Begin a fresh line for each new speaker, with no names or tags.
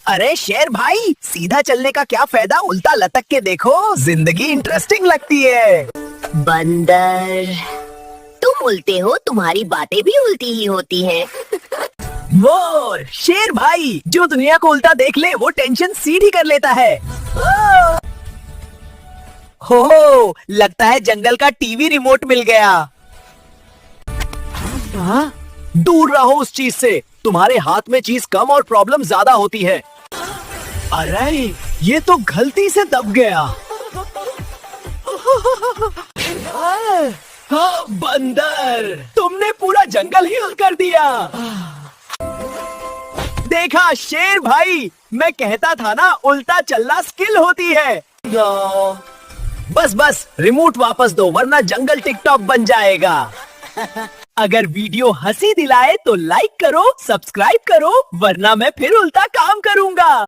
अरे शेर भाई, सीधा चलने का क्या फायदा, उल्टा लटक के देखो, जिंदगी इंटरेस्टिंग लगती है।
बंदर, तुम उल्टे हो, तुम्हारी बातें भी उल्टी ही होती हैं।
वो शेर भाई जो दुनिया को उल्टा देख ले वो टेंशन सीधी कर लेता है। हो लगता है जंगल का टीवी रिमोट मिल गया। हाँ? दूर रहो उस चीज से, तुम्हारे हाथ में चीज कम और प्रॉब्लम ज्यादा होती है। अरे ये तो गलती से दब गया। हाँ, बंदर तुमने पूरा जंगल हिल कर दिया। देखा शेर भाई, मैं कहता था ना उल्टा चलना स्किल होती है। बस बस रिमोट वापस दो वरना जंगल टिकटॉक बन जाएगा। अगर वीडियो हंसी दिलाए तो लाइक करो, सब्सक्राइब करो, वरना मैं फिर उल्टा काम करूंगा।